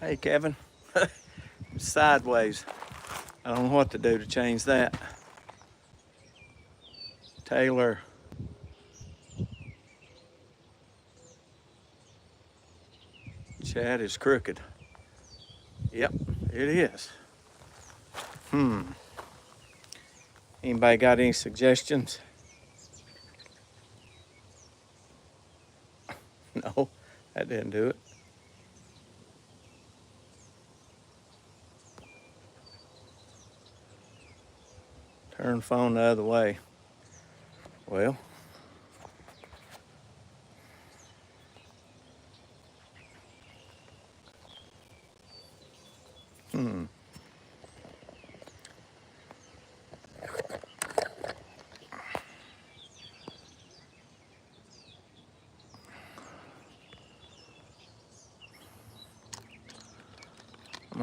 Hey, Kevin. Sideways. I don't know what to do to change that. Taylor. Chad is crooked. Yep, it is. Anybody got any suggestions? No, that didn't do it. Turn the phone the other way. Well, I'm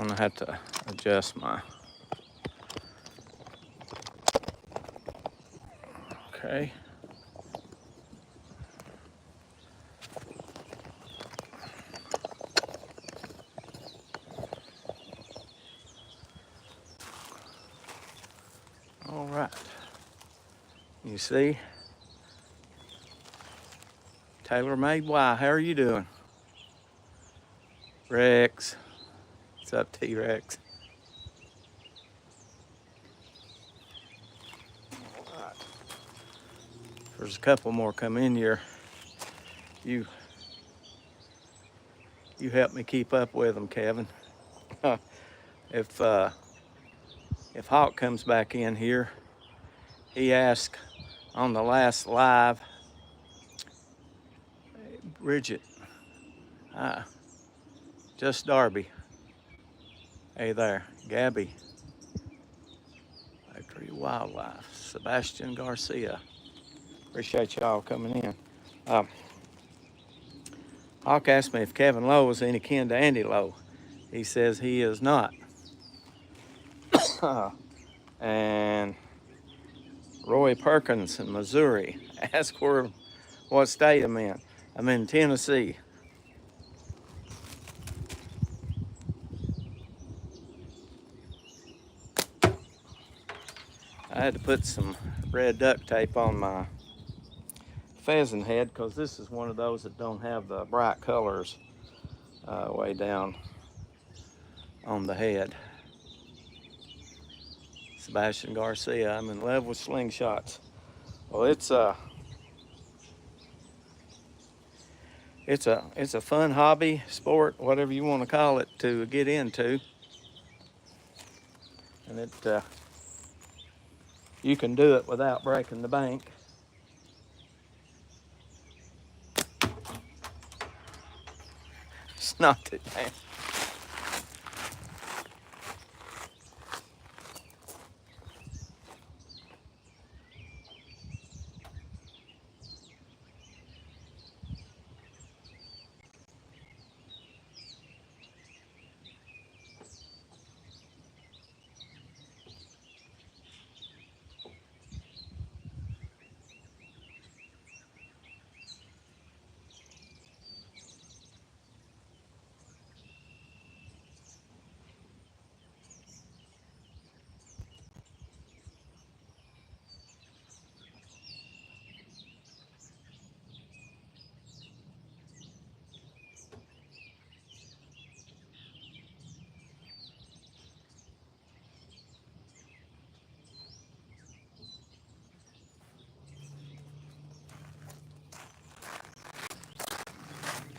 gonna have to adjust my. Okay. All right. You see? Taylor Made Why? How are you doing? Rex. What's up, T-Rex? All right. There's a couple more come in here. You help me keep up with them, Kevin. If Hawk comes back in here, he asked on the last live, Bridget, just Darby. Hey there, Gabby. Factory Wildlife, Sebastian Garcia. Appreciate y'all coming in. Hawk asked me if Kevin Lowe was any kin to Andy Lowe. He says he is not. And Roy Perkins in Missouri. Ask what state I'm in. I'm in Tennessee. I had to put some red duct tape on my pheasant head because this is one of those that don't have the bright colors way down on the head. Sebastian Garcia, I'm in love with slingshots. Well, it's a fun hobby, sport, whatever you want to call it, to get into. And you can do it without breaking the bank. It's not that bad.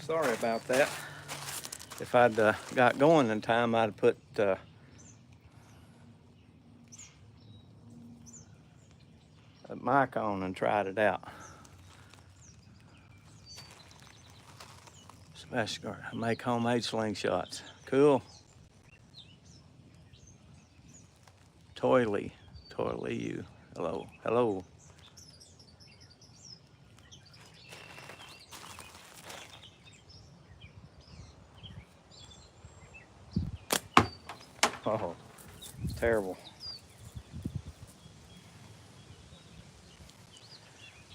Sorry about that. If I'd got going in time, I'd put a mic on and tried it out. Sebastian, I make homemade slingshots. Cool. Toily, you. Hello. Oh, terrible.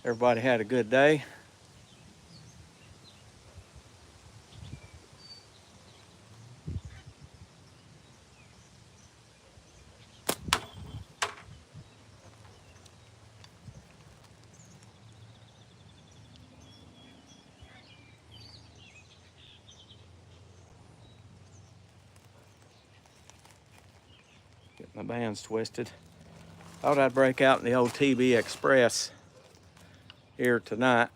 Everybody had a good day. My band's twisted. Thought I'd break out in the old TB Express here tonight.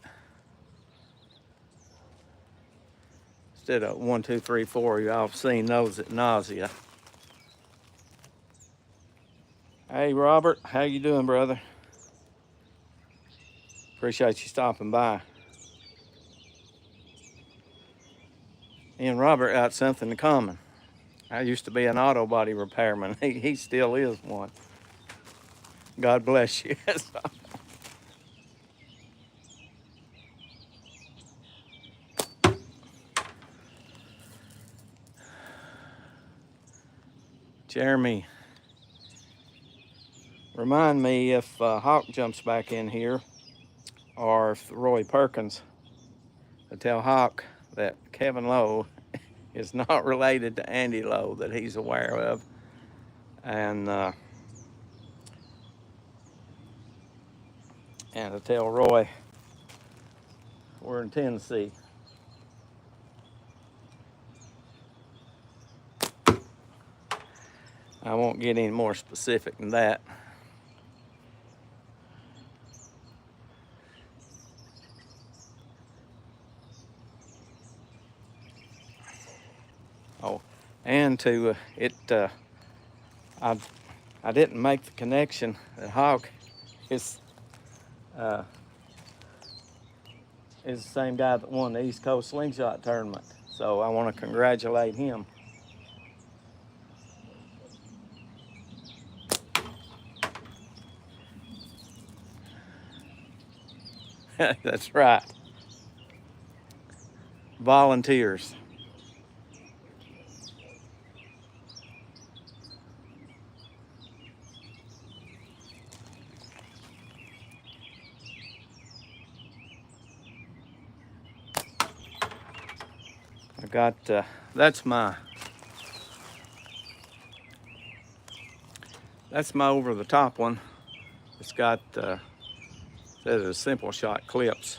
Instead of 1, 2, 3, 4, y'all have seen those at nausea. Hey Robert, how you doing, brother? Appreciate you stopping by. Me and Robert got something in common. I used to be an auto body repairman. He still is one. God bless you. Jeremy, remind me if Hawk jumps back in here, or if Roy Perkins, to tell Hawk that Kevin Lowe is not related to Andy Lowe that he's aware of. And to tell Roy we're in Tennessee. I won't get any more specific than that. Oh, and to I didn't make the connection that Hawk is the same guy that won the East Coast Slingshot tournament. So I want to congratulate him. That's right. Volunteers. I got, that's my over the top one. It's got, says a simple shot clips.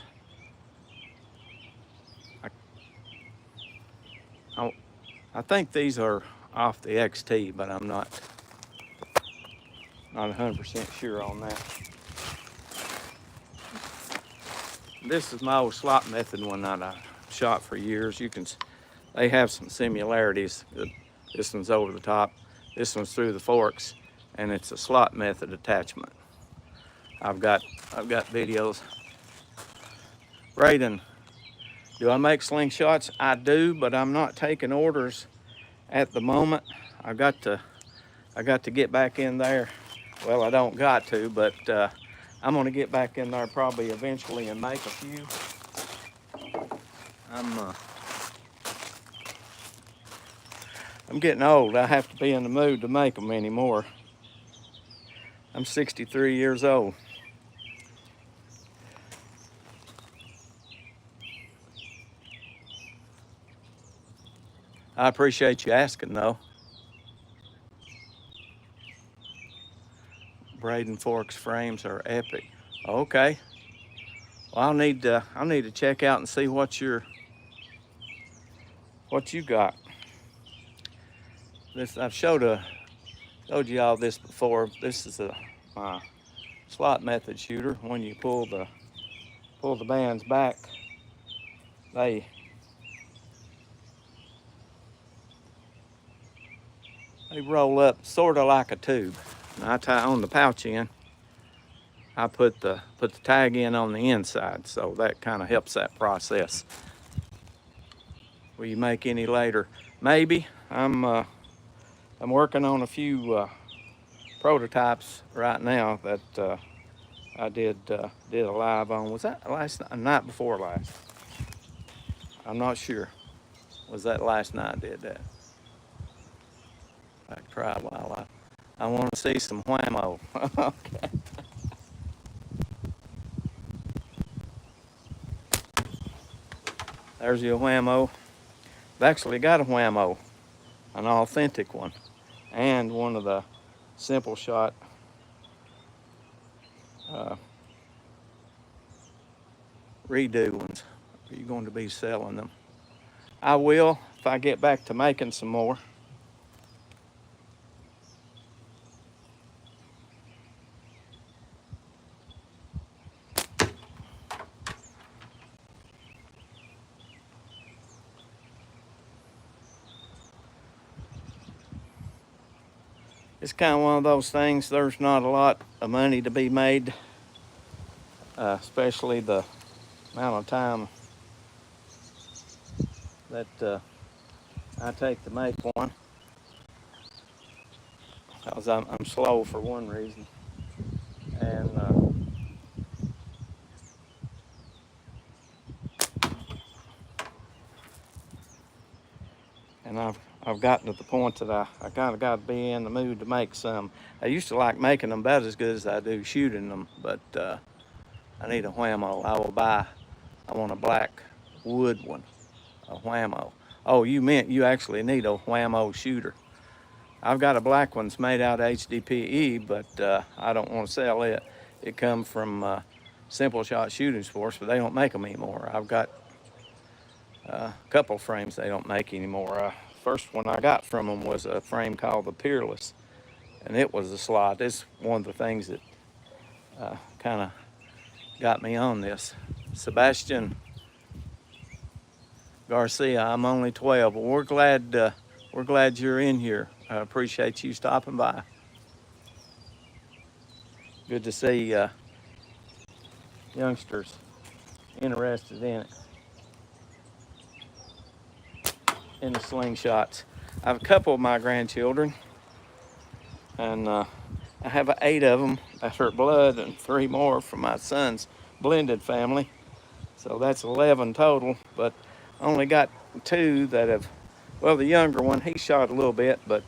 I think these are off the XT, but I'm not 100% sure on that. This is my old slot method one that I shot for years. They have some similarities. This one's over the top, this one's through the forks, and it's a slot method attachment. I've got videos. Braden, do I make slingshots? I do, but I'm not taking orders at the moment. I got to get back in there. Well, I don't got to, but I'm gonna get back in there probably eventually and make a few. I'm getting old. I have to be in the mood to make them anymore. I'm 63 years old. I appreciate you asking, though. Braden Forks frames are epic. Okay. Well, I'll need to check out and see what you got. This I've showed you all this before. This is my slot method shooter. When you pull the bands back, they roll up sort of like a tube. And I tie on the pouch end. I put the tag in on the inside, so that kind of helps that process. Will you make any later? Maybe. I'm working on a few prototypes right now that I did a live on. Was that night before last? I'm not sure. Was that last night I did that? I tried while I want to see some whammo. Okay. There's your whammo. I've actually got a whammo, an authentic one, and one of the simple shot redo ones. Are you going to be selling them? I will if I get back to making some more. it's kind of one of those things. There's not a lot of money to be made, especially the amount of time that I take to make one, because I'm slow for one reason, and I've gotten to the point that I kind of got to be in the mood to make some. I used to like making them about as good as I do shooting them, but I need a whammo. I want a black wood one, a whammo. Oh, you meant you actually need a whammo shooter. I've got a black one that's made out of HDPE, but I don't want to sell it. It comes from Simple Shot Shooting Sports, but they don't make them anymore. I've got a couple frames they don't make anymore. First one I got from them was a frame called the Peerless, and it was a slot. It's one of the things that kind of got me on this. Sebastian Garcia, I'm only 12. Well, we're glad you're in here. I appreciate you stopping by. Good to see youngsters interested in the slingshots. I have a couple of my grandchildren, and I have 8 of them that are blood and 3 more from my son's blended family. So that's 11 total, but only got 2 that have, well, the younger one, he shot a little bit, but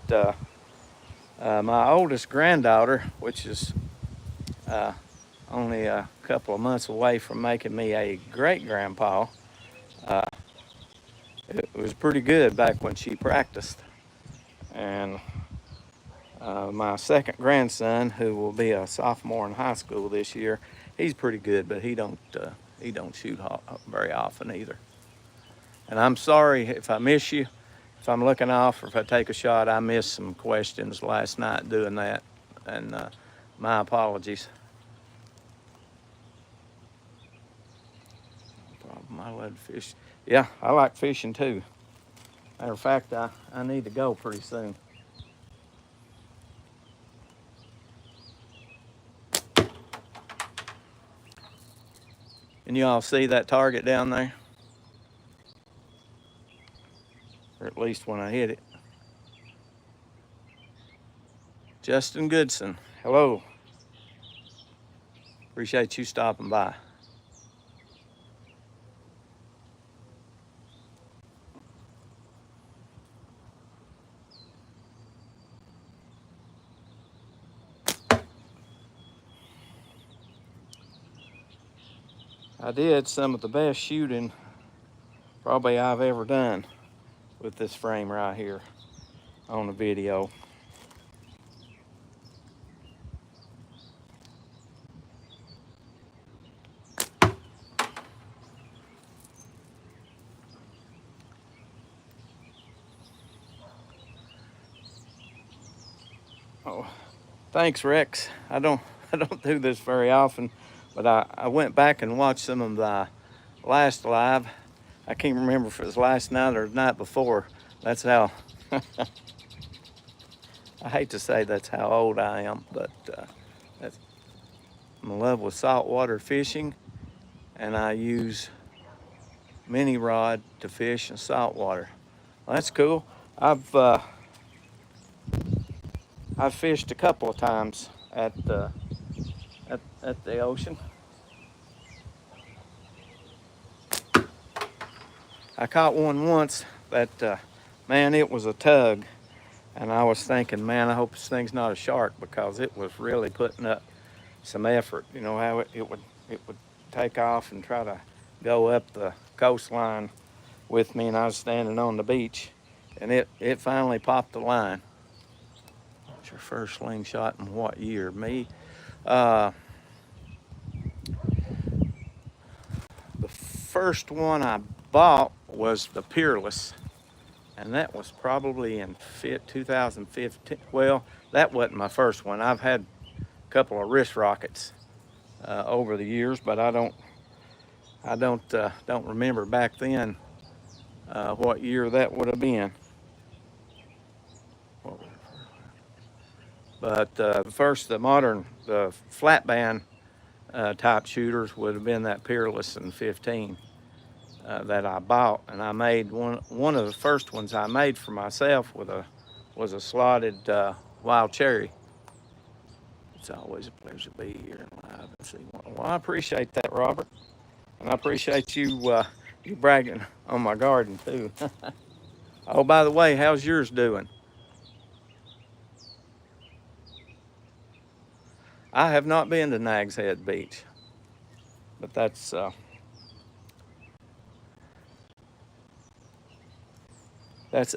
my oldest granddaughter, which is only a couple of months away from making me a great-grandpa, it was pretty good back when she practiced. And my second grandson, who will be a sophomore in high school this year, he's pretty good, but he don't shoot very often either. And I'm sorry if I miss you, if I'm looking off, or if I take a shot. I missed some questions last night doing that, and my apologies. No problem. I love to fish. Yeah, I like fishing too. Matter of fact, I need to go pretty soon. Can you all see that target down there? Or at least when I hit it. Justin Goodson, hello. Appreciate you stopping by. I did some of the best shooting probably I've ever done with this frame right here on the video. Oh, thanks, Rex. I don't do this very often, but I went back and watched some of the last live. I can't remember if it was last night or the night before. That's how, I hate to say that's how old I am, but I'm in love with saltwater fishing, and I use mini rod to fish in saltwater. Well, that's cool. I've fished a couple of times at the ocean. I caught one once that, man, it was a tug. And I was thinking, man, I hope this thing's not a shark, because it was really putting up some effort. You know how it would take off and try to go up the coastline with me, and I was standing on the beach, and it finally popped the line. What's your first slingshot and what year? Me? The first one I bought was the Peerless, and that was probably in 2015. Well, that wasn't my first one. I've had a couple of wrist rockets over the years, but I don't remember back then what year that would have been. But the modern, the flat band type shooters would have been that Peerless in 15 that I bought, and I made one of the first ones I made for myself was a slotted wild cherry. It's always a pleasure to be here and live and see one. Well, I appreciate that, Robert, and I appreciate you you bragging on my garden too. Oh, by the way, how's yours doing? I have not been to Nags Head Beach, but that's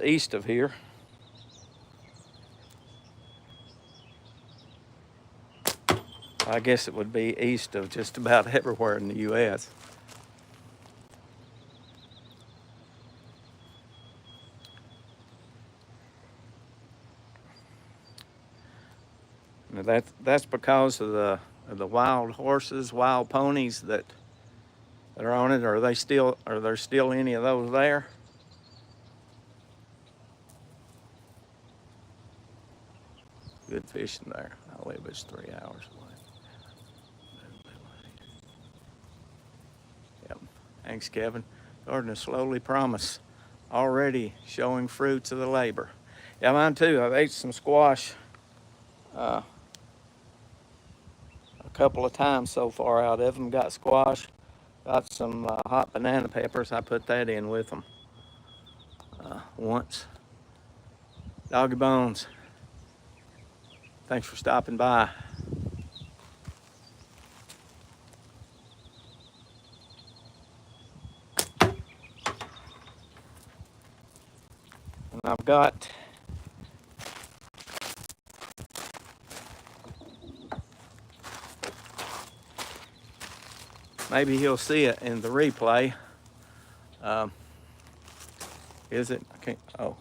east of here. I guess it would be east of just about everywhere in the U.S. Now that's because of the wild horses, wild ponies that are on it. Are there still any of those there? Good fishing there. I believe it's 3 hours away. Yep. Thanks, Kevin. Garden is slowly promise, already showing fruits of the labor. Yeah, mine too. I've ate some squash a couple of times so far out of them. Got squash, got some hot banana peppers. I put that in with them once. Doggy Bones, thanks for stopping by. And I've got maybe he'll see it in the replay. Is it? I can't. Oh,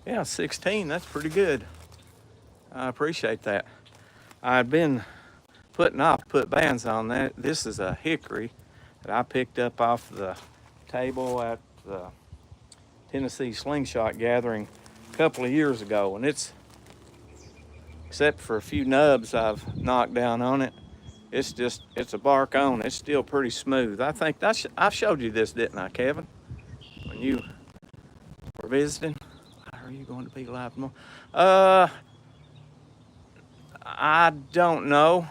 yeah, 16. That's pretty good. I appreciate that. I've been put bands on that. This is a hickory that I picked up off the table at the Tennessee Slingshot gathering a couple of years ago, and it's, except for a few nubs I've knocked down on it, it's a bark on. It's still pretty smooth. I think I showed you this, didn't I, Kevin? When you were visiting. Are you going to be live tomorrow? I don't know.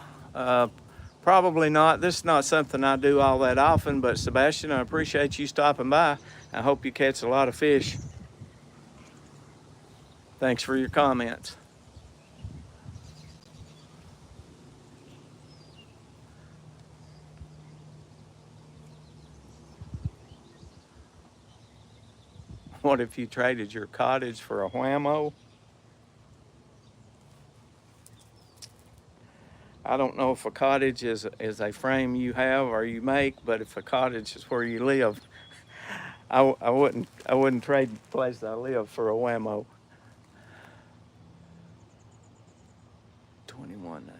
Probably not. This is not something I do all that often, but Sebastian, I appreciate you stopping by. I hope you catch a lot of fish. Thanks for your comments. What if you traded your cottage for a whammo? I don't know if a cottage is a frame you have or you make, but if a cottage is where you live, I wouldn't trade the place I live for a whammo. 21 now.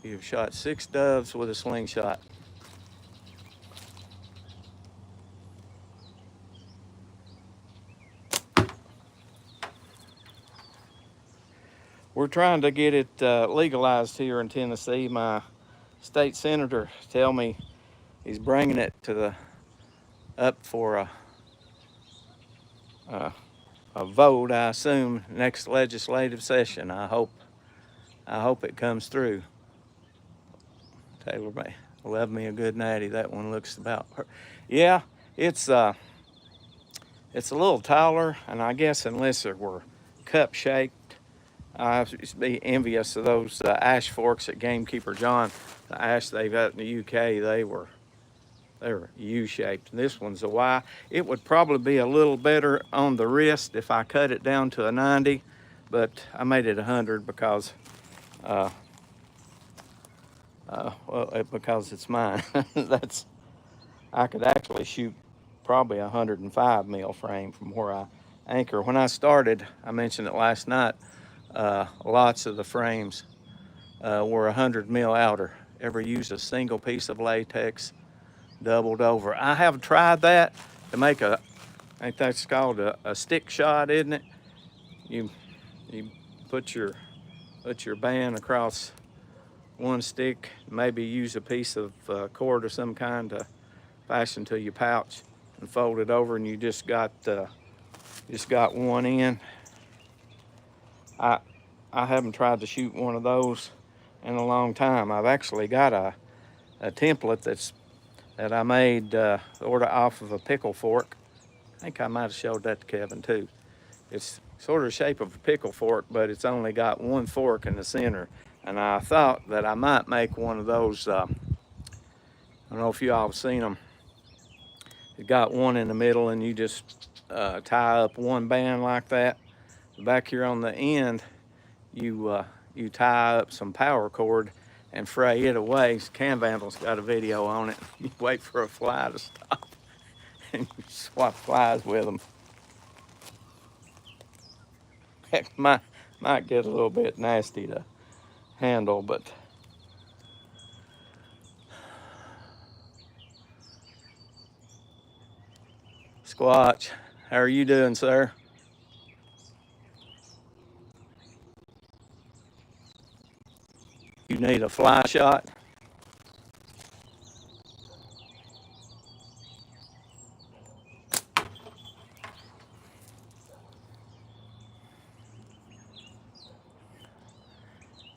You've shot 6 doves with a slingshot. We're trying to get it legalized here in Tennessee. My state senator tell me he's bringing it up for a vote, I assume, next legislative session. I hope it comes through. Taylor May, love me a good natty. That one looks about her. Yeah, it's a little taller, and I guess unless it were cup shaped, I used to be envious of those ash forks at Gamekeeper John. The ash they've got in the UK, they were U-shaped. This one's a Y. It would probably be a little better on the wrist if I cut it down to a 90, but I made it 100 because because it's mine. I could actually shoot probably 105 mil frame from where I anchor. When I started, I mentioned it last night, lots of the frames were 100 mil outer. Ever used a single piece of latex doubled over. I have tried that to make a I think that's called a stick shot, isn't it? You put your band across one stick, maybe use a piece of cord of some kind to fasten to your pouch and fold it over, and you just got one end. I haven't tried to shoot one of those in a long time. I've actually got a template that I made sort of off of a pickle fork. I think I might have showed that to Kevin too. It's sort of the shape of a pickle fork, but it's only got one fork in the center. And I thought that I might make one of those. I don't know if you all have seen them. It got one in the middle, and you just tie up one band like that. Back here on the end, you tie up some power cord and fray it away. Cam Vandal's got a video on it. You wait for a fly to stop and you swap flies with them. Heck, might get a little bit nasty to handle, but Squatch, how are you doing, sir? You need a fly shot?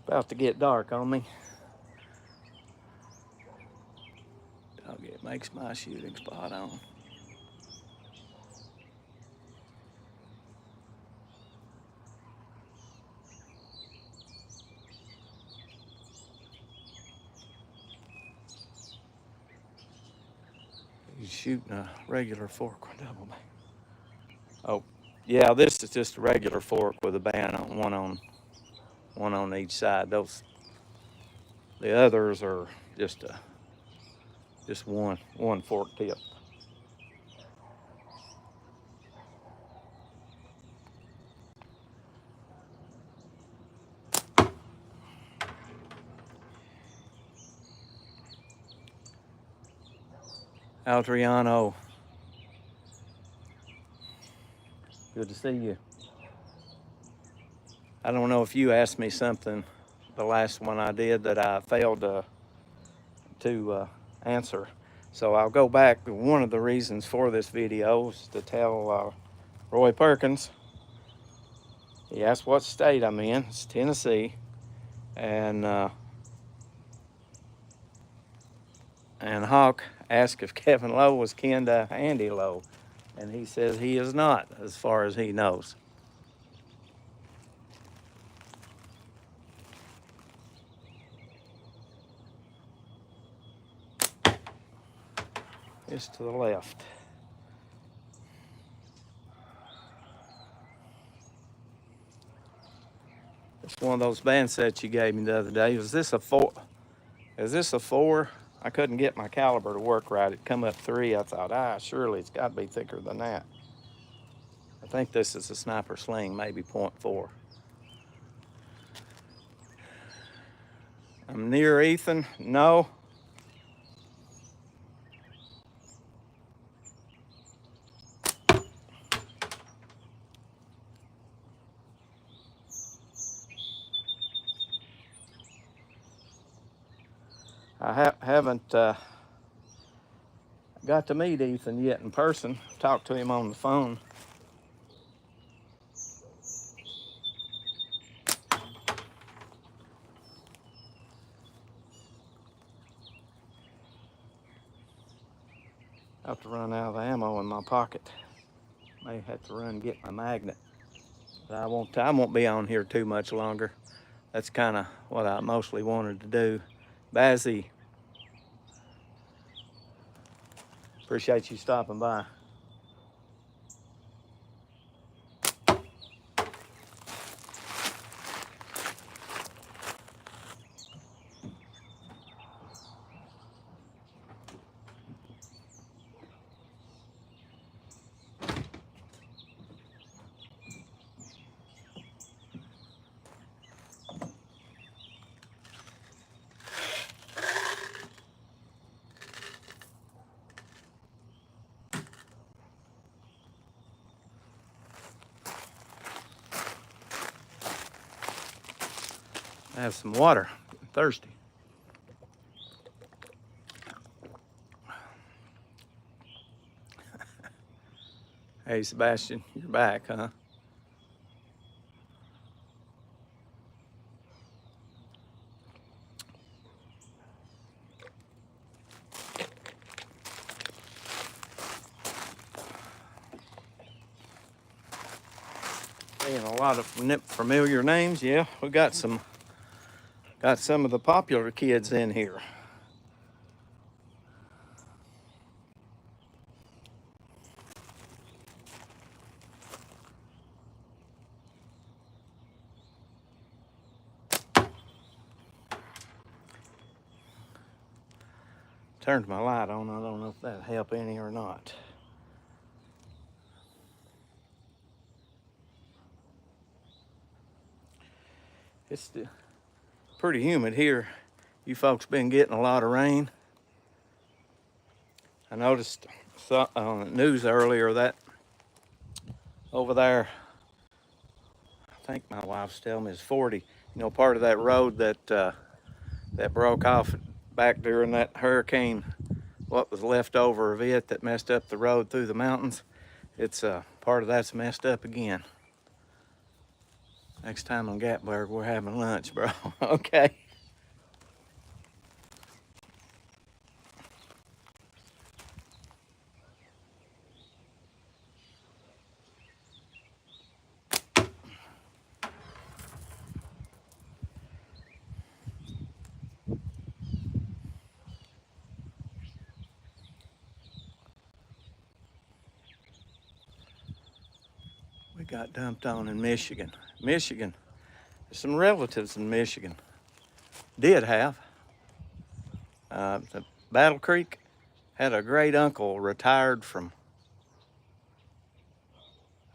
About to get dark on me. It makes my shooting spot on. He's shooting a regular fork with double band. Oh, yeah, this is just a regular fork with a band on one on each side. The others are just one fork tip. Adriano, good to see you. I don't know if you asked me something the last one I did that I failed to answer. So I'll go back. One of the reasons for this video is to tell Roy Perkins. He asked what state I'm in. It's Tennessee. And Hawk asked if Kevin Lowe was kin to Andy Lowe. And he says he is not, as far as he knows. It's to the left. It's one of those band sets you gave me the other day. Is this a 4? Is this a 4? I couldn't get my caliber to work right. It come up 3. I thought, surely it's got to be thicker than that. I think this is a sniper sling, maybe .4. I'm near Ethan. No. I haven't got to meet Ethan yet in person. Talked to him on the phone. I have to run out of ammo in my pocket. May have to run and get my magnet. But I won't be on here too much longer. That's kind of what I mostly wanted to do. Bazzy, appreciate you stopping by. Have some water. I'm thirsty. Hey, Sebastian, you're back, huh? Seeing a lot of familiar names. Yeah, we got some of the popular kids in here. Turned my light on. I don't know if that'll help any or not. It's pretty humid here. You folks been getting a lot of rain. I noticed on the news earlier that over there, I think my wife's telling me it's 40. You know, part of that road that broke off back during that hurricane, what was left over of it that messed up the road through the mountains, it's part of that's messed up again. Next time on Gatlinburg, we're having lunch, bro. Okay. We got dumped on in Michigan. Michigan, there's some relatives in Michigan. Did have. The Battle Creek had a great uncle retired from,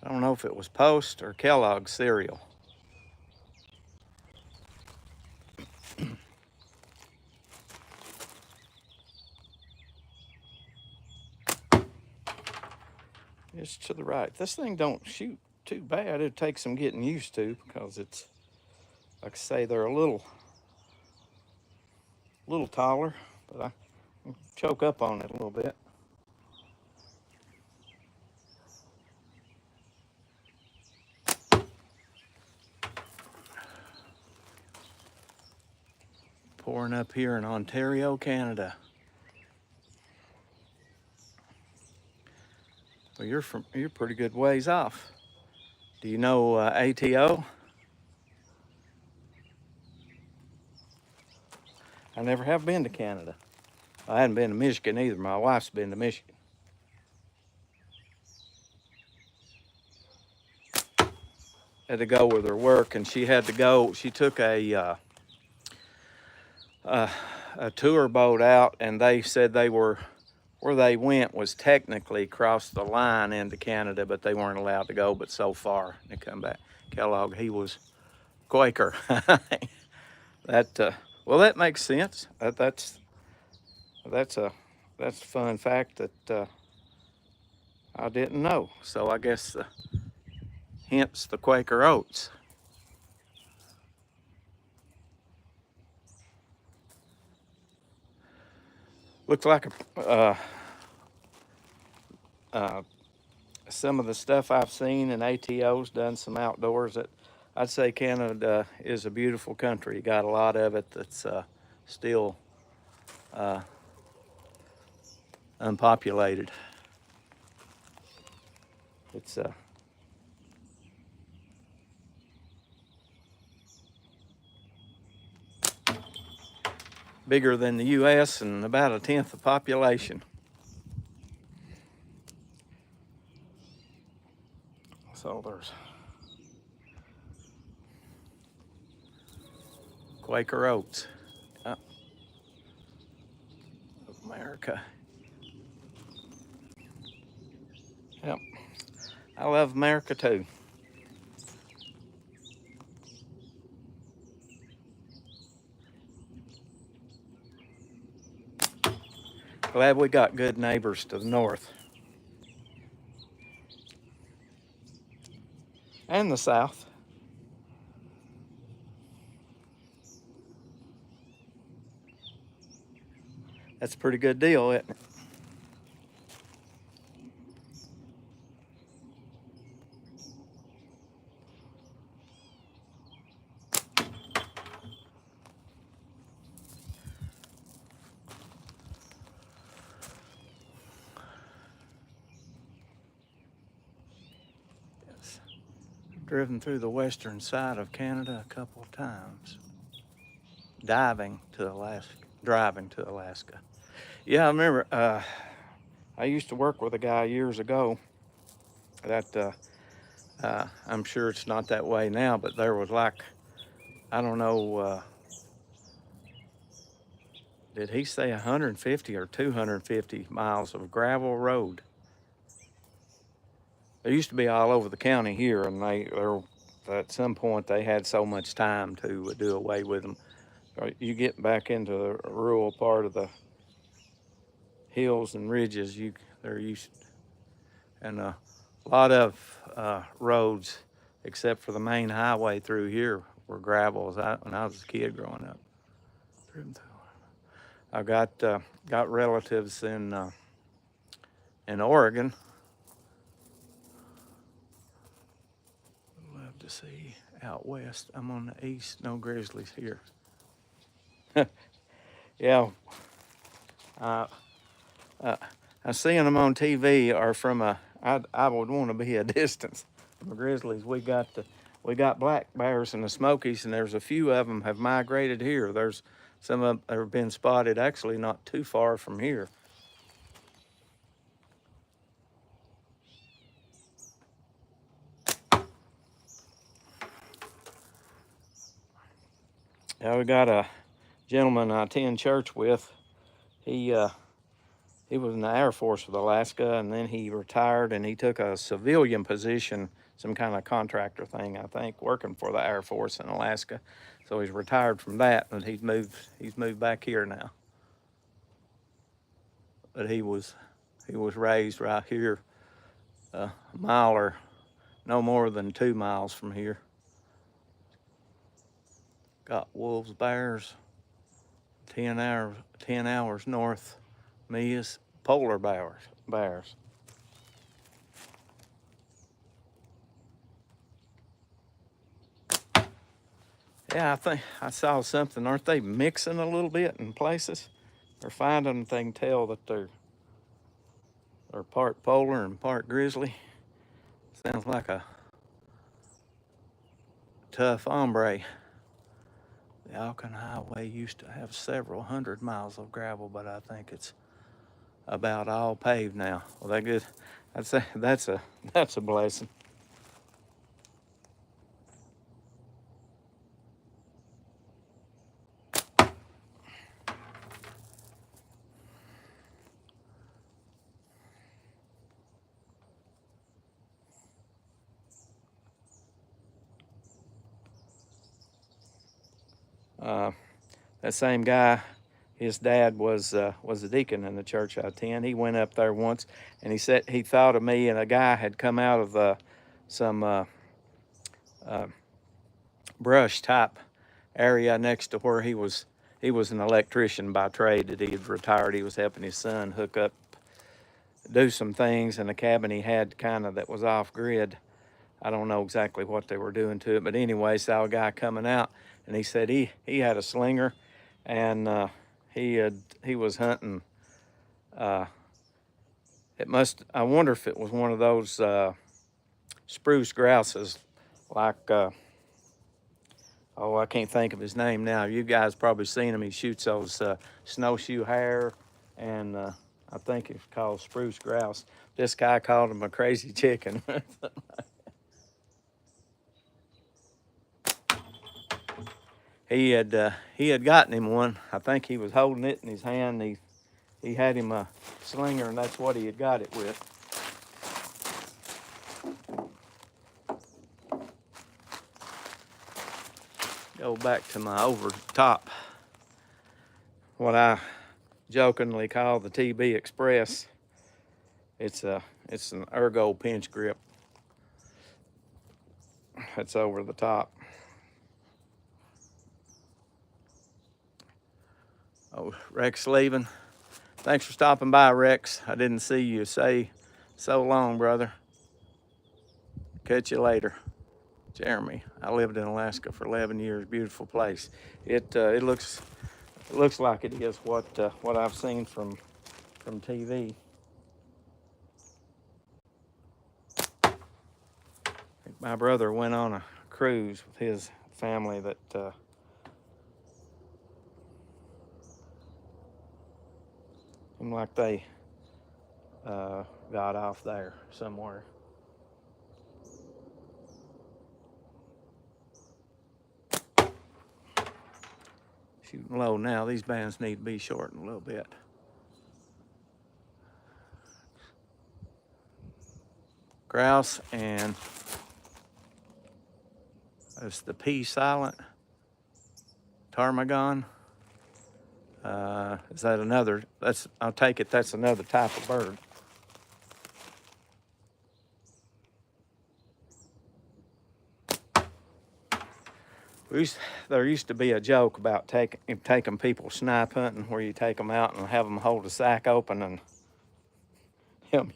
I don't know if it was Post or Kellogg cereal. It's to the right. This thing don't shoot too bad. It'd take some getting used to because it's, like I say, they're a little taller, but I can choke up on it a little bit. Pouring up here in Ontario, Canada. Well, you're pretty good ways off. Do you know ATO? I never have been to Canada. I hadn't been to Michigan either. My wife's been to Michigan. Had to go with her work, and she had to go. She took a tour boat out, and they said where they went was technically across the line into Canada, but they weren't allowed to go but so far. They come back. Kellogg, he was Quaker. Well, that makes sense. That's a fun fact that I didn't know. So I guess hence the Quaker oats. Looks like some of the stuff I've seen in ATO's done some outdoors. I'd say Canada is a beautiful country. You got a lot of it that's still unpopulated. It's bigger than the U.S. and about 1/10 the population. So there's Quaker oats. America. Yep. I love America too. Glad we got good neighbors to the north. And the south. That's a pretty good deal, isn't it? Yes. Driven through the western side of Canada a couple of times. Driving to Alaska. Yeah, I remember I used to work with a guy years ago that I'm sure it's not that way now, but there was like, I don't know, did he say 150 or 250 miles of gravel road? There used to be all over the county here, and at some point they had so much time to do away with them. You get back into the rural part of the hills and ridges, they're used, and a lot of roads, except for the main highway through here, were gravel when I was a kid growing up. I got relatives in Oregon. Love to see out west. I'm on the east. No grizzlies here. Yeah. I seeing them on TV are from I would want to be a distance from the grizzlies. We got black bears in the Smokies, and there's a few of them have migrated here. There's some of them have been spotted actually not too far from here. Yeah, we got a gentleman I attend church with. He was in the Air Force with Alaska, and then he retired and he took a civilian position, some kind of contractor thing, I think, working for the Air Force in Alaska. So he's retired from that, and he's moved back here now. But he was raised right here, a mile or no more than 2 miles from here. Got wolves, bears, 10 hours north. Me is polar bears. Yeah, I think I saw something. Aren't they mixing a little bit in places? They're finding they can tell that they're part polar and part grizzly. Sounds like a tough hombre. The Alcan Highway used to have several hundred miles of gravel, but I think it's about all paved now. Well, that good. I'd say that's a blessing. That same guy, his dad was a deacon in the church I attend. He went up there once, and he said he thought of me, and a guy had come out of some brush type area next to where he was an electrician by trade. That he had retired. He was helping his son hook up, do some things in a cabin he had kind of that was off grid. I don't know exactly what they were doing to it, but anyway, saw a guy coming out, and he said he had a slinger, and he was hunting. I wonder if it was one of those spruce grouses, like I can't think of his name now. You guys probably seen him. He shoots those snowshoe hare, and I think it's called spruce grouse. This guy called him a crazy chicken. He had gotten him one. I think he was holding it in his hand. He had him a slinger, and that's what he had got it with. Go back to my over top, what I jokingly call the TB Express. It's an ergo pinch grip. That's over the top. Oh, Rex leaving. Thanks for stopping by, Rex. I didn't see you say so long, brother. Catch you later. Jeremy. I lived in Alaska for 11 years. Beautiful place. It looks like it is what I've seen from TV. My brother went on a cruise with his family that seemed like they got off there somewhere. Shooting low now. These bands need to be shortened a little bit. Grouse, and that's the P silent ptarmigan. Is that another? I'll take it that's another type of bird. There used to be a joke about taking people snipe hunting, where you take them out and have them hold a sack open and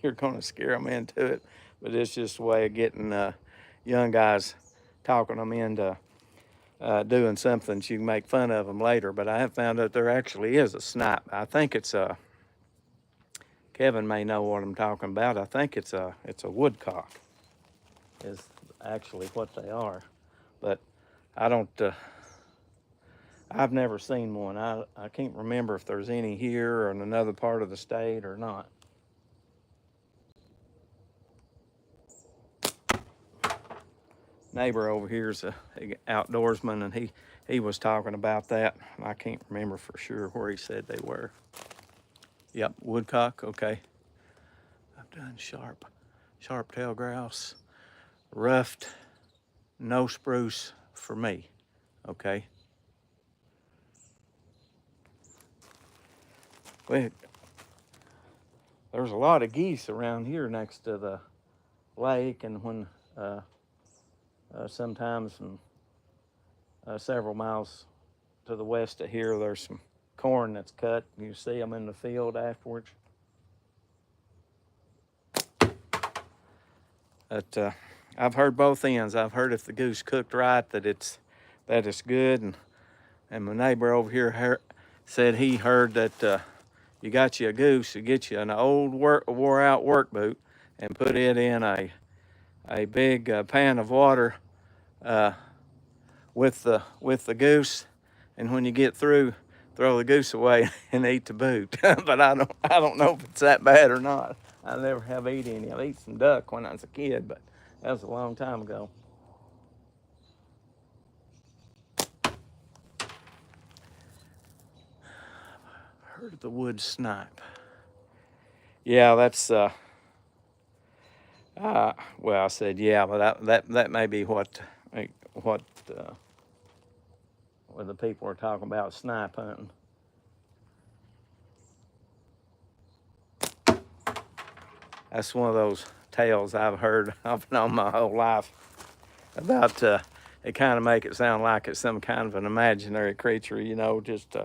you're going to scare them into it. But it's just a way of getting young guys, talking them into doing something so you can make fun of them later. But I have found out there actually is a snipe. I think it's a, Kevin may know what I'm talking about. I think it's a woodcock is actually what they are. But I don't, I've never seen one. I can't remember if there's any here or in another part of the state or not. Neighbor over here is a outdoorsman, and he was talking about that. I can't remember for sure where he said they were. Yep, woodcock, okay. I've done sharp-tailed grouse, ruffed, no spruce for me, okay. Well, there's a lot of geese around here next to the lake, and when sometimes several miles to the west of here, there's some corn that's cut. You see them in the field afterwards. But I've heard both ends. I've heard if the goose cooked right that it's good, and my neighbor over here said he heard that you got you a goose, you get you an old wore out work boot and put it in a big pan of water with the goose, and when you get through, throw the goose away and eat the boot. But I don't know if it's that bad or not. I never have eaten any. I ate some duck when I was a kid, but that was a long time ago. Heard of the wood snipe. Yeah, that's well, I said yeah, but that may be what the people are talking about, snipe hunting. That's one of those tales I've heard. I've known my whole life about. They kind of make it sound like it's some kind of an imaginary creature, you know, just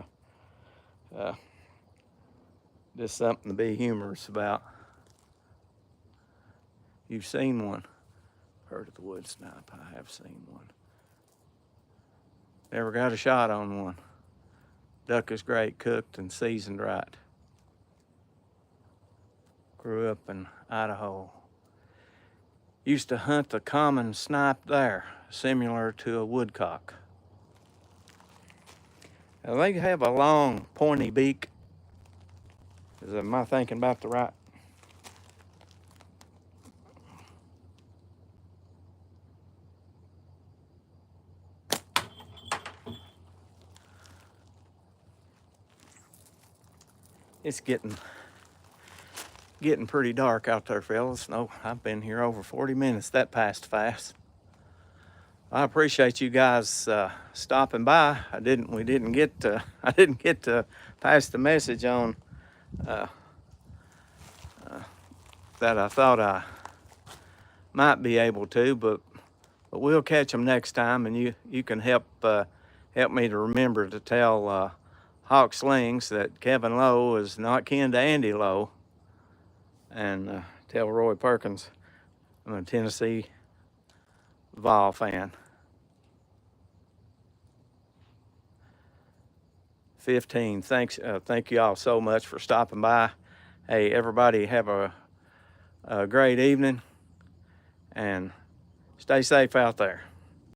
something to be humorous about. You've seen one. Heard of the wood snipe? I have seen one. Never got a shot on one. Duck is great, cooked and seasoned right. Grew up in Idaho. Used to hunt the common snipe there, similar to a woodcock. Now, they have a long, pointy beak. Am I thinking about the right? It's getting pretty dark out there, fellas. No, I've been here over 40 minutes. That passed fast. I appreciate you guys stopping by. I didn't get to pass the message on that I thought I might be able to, but we'll catch them next time, and you can help me to remember to tell hawk slings that Kevin Lowe is not kin to Andy Lowe. And tell Roy Perkins I'm a Tennessee Vol fan. 15. Thank you all so much for stopping by. Hey, everybody, have a great evening and stay safe out there.